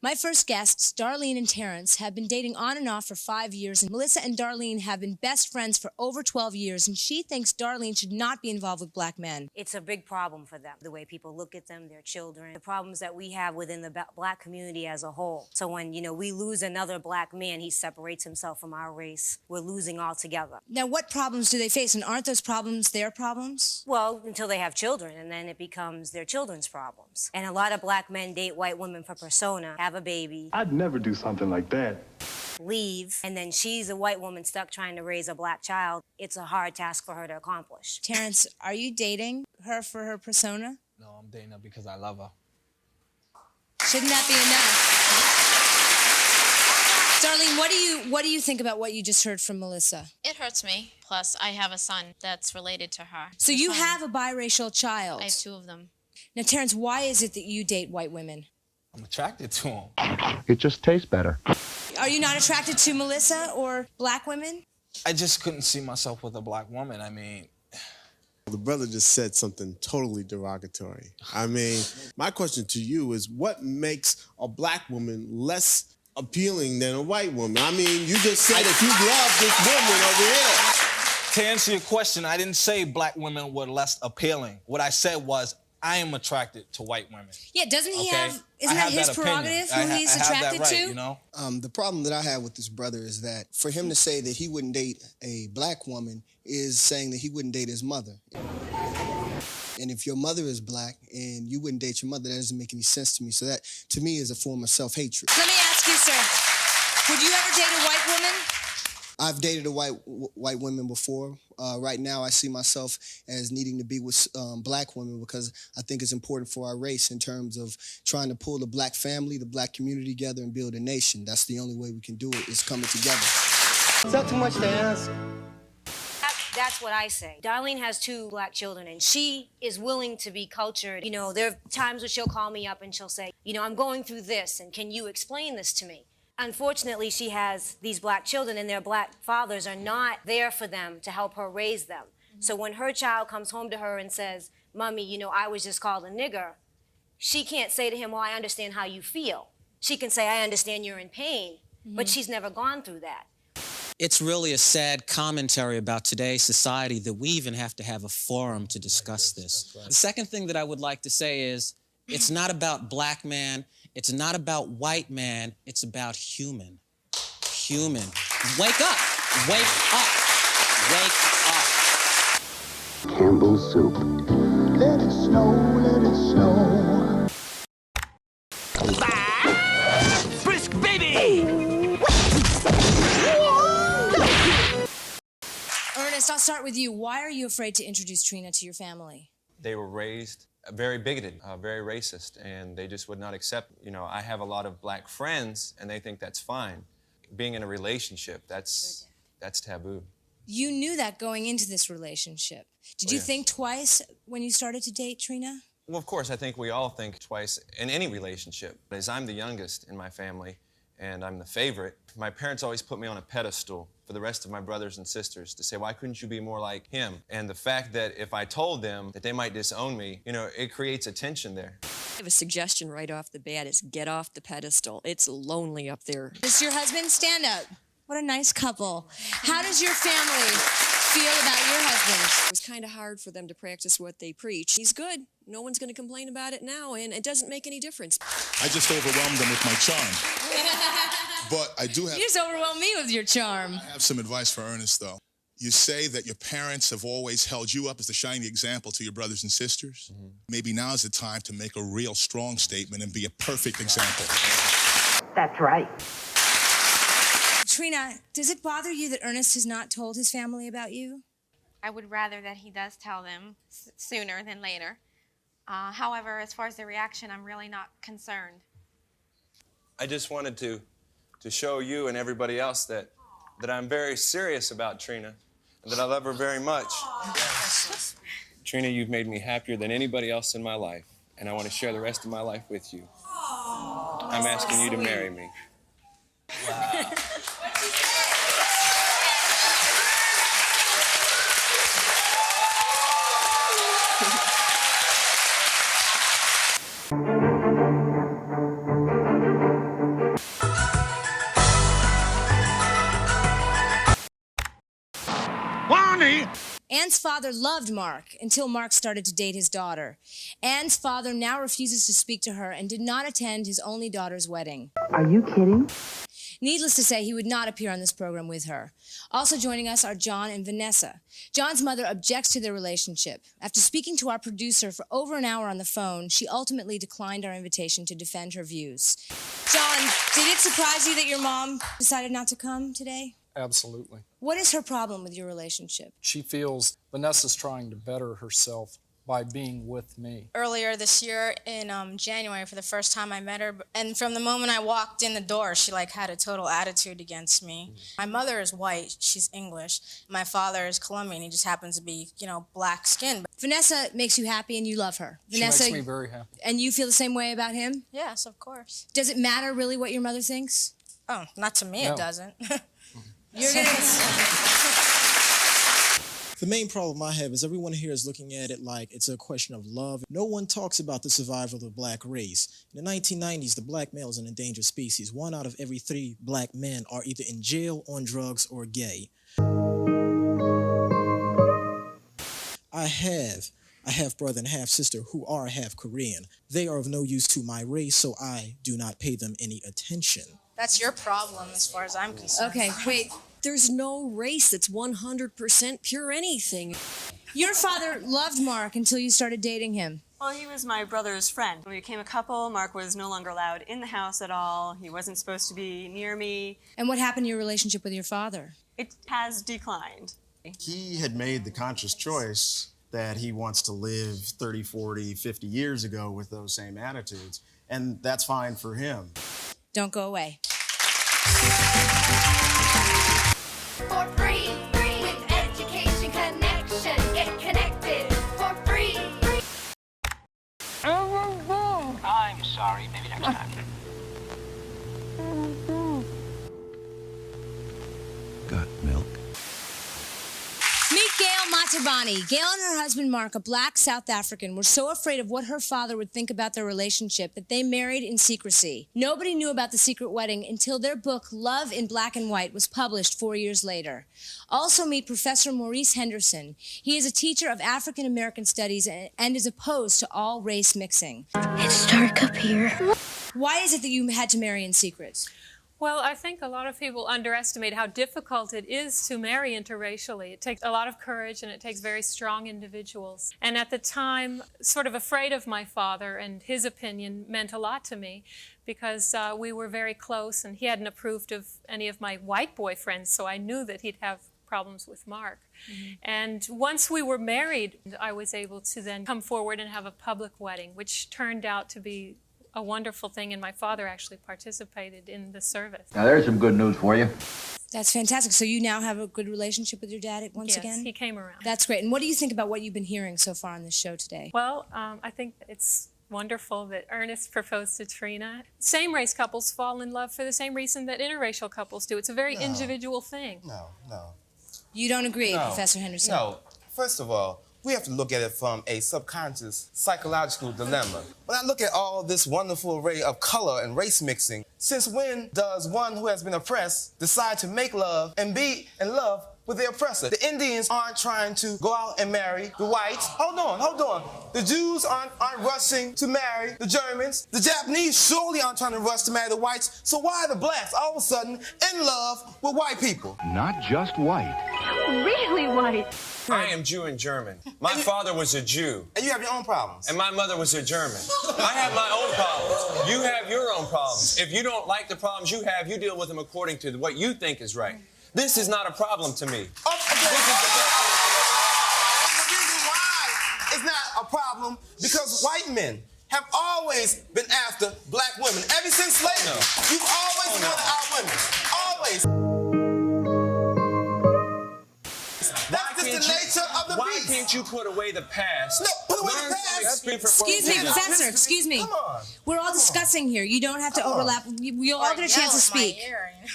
My first guests, Darlene and Terrence, have been dating on and off for 5 years, and Melissa and Darlene have been best friends for over 12 years, and she thinks Darlene should not be involved with black men. It's a big problem for them, the way people look at them, their children, the problems that we have within the black community as a whole. So when, we lose another black man, he separates himself from our race, we're losing altogether. Now, what problems do they face, and aren't those problems their problems? Well, until they have children, and then it becomes their children's problems. And a lot of black men date white women for persona, have a baby. I'd never do something like that. Leave, and then she's a white woman stuck trying to raise a black child. It's a hard task for her to accomplish. Terrence, are you dating her for her persona? No, I'm dating her because I love her. Shouldn't that be enough? Darlene, what do you think about what you just heard from Melissa? It hurts me. Plus, I have a son that's related to her. So you have a biracial child? I have 2 of them. Now, Terrence, why is it that you date white women? I'm attracted to them. It just tastes better. Are you not attracted to Melissa or black women? I just couldn't see myself with a black woman. I mean... The brother just said something totally derogatory. I mean, my question to you is, what makes a black woman less appealing than a white woman? I mean, you just said that you love this woman over here. To answer your question, I didn't say black women were less appealing. What I said was, I am attracted to white women. Yeah, doesn't he okay? have, isn't that his prerogative, who he's attracted to? You know? The problem that I have with this brother is that for him to say that he wouldn't date a black woman is saying that he wouldn't date his mother. And if your mother is black and you wouldn't date your mother, that doesn't make any sense to me. So that, to me, is a form of self-hatred. Let me ask you, sir, would you ever date a white woman? I've dated a white women before. Right now, I see myself as needing to be with black women because I think it's important for our race in terms of trying to pull the black family, the black community together and build a nation. That's the only way we can do it, is coming together. Is that too much to ask? That's what I say. Darlene has 2 black children, and she is willing to be cultured. There are times when she'll call me up and she'll say, I'm going through this, and can you explain this to me? Unfortunately, she has these black children, and their black fathers are not there for them to help her raise them. So when her child comes home to her and says, Mommy, I was just called a nigger, she can't say to him, well, I understand how you feel. She can say, I understand you're in pain, but she's never gone through that. It's really a sad commentary about today's society that we even have to have a forum to discuss this. The second thing that I would like to say is, it's not about black man, it's not about white man, it's about human. Human. Wake up! Wake up! Wake up! Campbell's soup. Let it snow, let it snow. Brisk baby! Ernest, I'll start with you. Why are you afraid to introduce Trina to your family? They were raised very bigoted, very racist, and they just would not accept, I have a lot of black friends, and they think that's fine. Being in a relationship, that's taboo. You knew that going into this relationship. Did you think twice when you started to date Trina? Well, of course, I think we all think twice in any relationship. As I'm the youngest in my family, and I'm the favorite, my parents always put me on a pedestal for the rest of my brothers and sisters to say, why couldn't you be more like him? And the fact that if I told them that they might disown me, it creates a tension there. I have a suggestion right off the bat is get off the pedestal. It's lonely up there. Is your husband? Stand up. What a nice couple. How does your family feel about your husband? It was kind of hard for them to practice what they preach. He's good. No one's going to complain about it now, and it doesn't make any difference. I just overwhelmed them with my charm. But I do have... You just overwhelmed me with your charm. I have some advice for Ernest, though. You say that your parents have always held you up as the shining example to your brothers and sisters. Maybe now's the time to make a real strong statement and be a perfect example. That's right. Trina, does it bother you that Ernest has not told his family about you? I would rather that he does tell them sooner than later. However, as far as the reaction, I'm really not concerned. I just wanted to show you and everybody else that I'm very serious about Trina and that I love her very much. Trina, you've made me happier than anybody else in my life, and I want to share the rest of my life with you. I'm asking you to marry me. Wow. Anne's father loved Mark until Mark started to date his daughter. Anne's father now refuses to speak to her and did not attend his only daughter's wedding. Are you kidding? Needless to say, he would not appear on this program with her. Also joining us are John and Vanessa. John's mother objects to their relationship. After speaking to our producer for over an hour on the phone, she ultimately declined our invitation to defend her views. John, did it surprise you that your mom decided not to come today? Absolutely. What is her problem with your relationship? She feels Vanessa's trying to better herself by being with me. Earlier this year in January, for the first time I met her, and from the moment I walked in the door, she had a total attitude against me. My mother is white, she's English. My father is Colombian, he just happens to be, black skinned. Vanessa makes you happy and you love her. She Vanessa, makes me very happy. And you feel the same way about him? Yes, of course. Does it matter really what your mother thinks? Oh, not to me, No. it doesn't. You're gonna... The main problem I have is everyone here is looking at it like it's a question of love. No one talks about the survival of the black race. In the 1990s, the black male is an endangered species. 1 out of every 3 black men are either in jail, on drugs, or gay. I have a half-brother and half-sister who are half Korean. They are of no use to my race, so I do not pay them any attention. That's your problem as far as I'm concerned. Okay, wait. There's no race that's 100% pure anything. Your father loved Mark until you started dating him. Well, he was my brother's friend. When we became a couple, Mark was no longer allowed in the house at all. He wasn't supposed to be near me. And what happened to your relationship with your father? It has declined. He had made the conscious choice that he wants to live 30, 40, 50 years ago with those same attitudes, and that's fine for him. Don't go away. For free, with Education Connection. Get connected for free. I'm sorry, maybe next time. Got milk? Meet Gail Matabani. Gail and her husband Mark, a black South African, were so afraid of what her father would think about their relationship that they married in secrecy. Nobody knew about the secret wedding until their book, Love in Black and White, was published 4 years later. Also meet Professor Maurice Henderson. He is a teacher of African American studies and is opposed to all race mixing. It's dark up here. Why is it that you had to marry in secret? Well, I think a lot of people underestimate how difficult it is to marry interracially. It takes a lot of courage and it takes very strong individuals. And at the time, sort of afraid of my father, and his opinion meant a lot to me because we were very close and he hadn't approved of any of my white boyfriends, so I knew that he'd have problems with Mark. Mm-hmm. And once we were married, I was able to then come forward and have a public wedding, which turned out to be a wonderful thing, and my father actually participated in the service. Now there's some good news for you. That's fantastic. So you now have a good relationship with your dad once Yes, again? he came around. That's great. And what do you think about what you've been hearing so far on this show today? Well, I think it's wonderful that Ernest proposed to Trina. Same-race couples fall in love for the same reason that interracial couples do. It's a very individual thing. No. You don't agree, No. Professor Henderson? No. First of all, we have to look at it from a subconscious psychological dilemma. When I look at all this wonderful array of color and race mixing, since when does one who has been oppressed decide to make love and be in love with the oppressor? The Indians aren't trying to go out and marry the whites. Hold on. The Jews aren't rushing to marry the Germans. The Japanese surely aren't trying to rush to marry the whites. So why are the blacks all of a sudden in love with white people? Not just white. Really white. I am Jew and German. My father was a Jew. And you have your own problems. And my mother was a German. I have my own problems. You have your own problems. If you don't like the problems you have, you deal with them according to what you think is right. This is not a problem to me. The reason why it's not a problem because white men have always been after black women. Ever since slavery, you've always wanted our women. Always. That's just the nature of the beast. Why can't you put away the past? No, put away the past. Excuse me, Professor, excuse me. Come on. We're all discussing here. You don't have to overlap. You'll all get a chance to speak.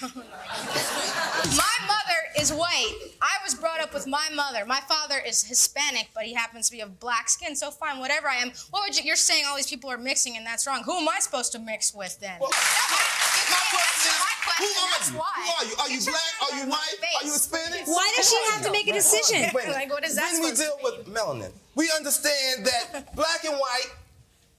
My mother is white. I was brought up with my mother. My father is Hispanic, but he happens to be of black skin. So fine, whatever I am. What would you're saying all these people are mixing and that's wrong. Who am I supposed to mix with then? My question Who are That's you? why. Who are you? Are you black? Are you white? Are you Hispanic? Why does she have to make a decision? Wait a minute. Like, what is that When we supposed deal with melanin, we understand that black and white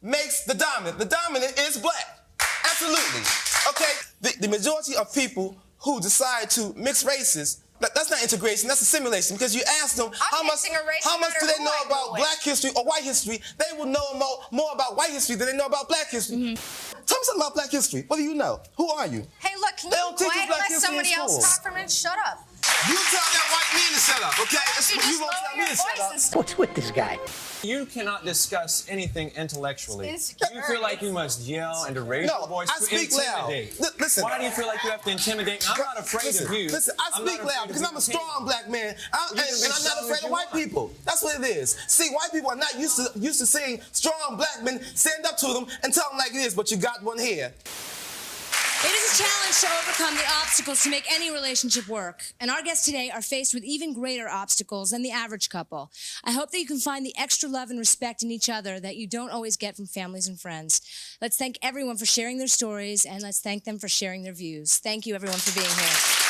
makes the dominant. The dominant is black. Absolutely. Okay? The majority of people who decide to mix races, that's not integration, that's assimilation. Because you ask them how much do they know about black history or white history, they will know more about white history than they know about black history. Tell me something about black history. What do you know? Who are you? Hey, look, can They you don't teach quiet you black let history in somebody else school. talk for a minute? Shut up. You tell that white man to shut up, okay? You won't tell me to shut up. What's with this guy? You cannot discuss anything intellectually. Insecure. You feel like you must yell and raise No, your voice I to speak loud. intimidate. Listen. Why do you feel like you have to intimidate? I'm not afraid of you. Listen, I I'm speak not loud afraid because of I'm a you. strong black man, and I'm not strong afraid as of you white are. people. That's what it is. See, white people are not used to seeing strong black men stand up to them and tell them like it is, but you got one here. It is a challenge to overcome the obstacles to make any relationship work. And our guests today are faced with even greater obstacles than the average couple. I hope that you can find the extra love and respect in each other that you don't always get from families and friends. Let's thank everyone for sharing their stories, and let's thank them for sharing their views. Thank you, everyone, for being here.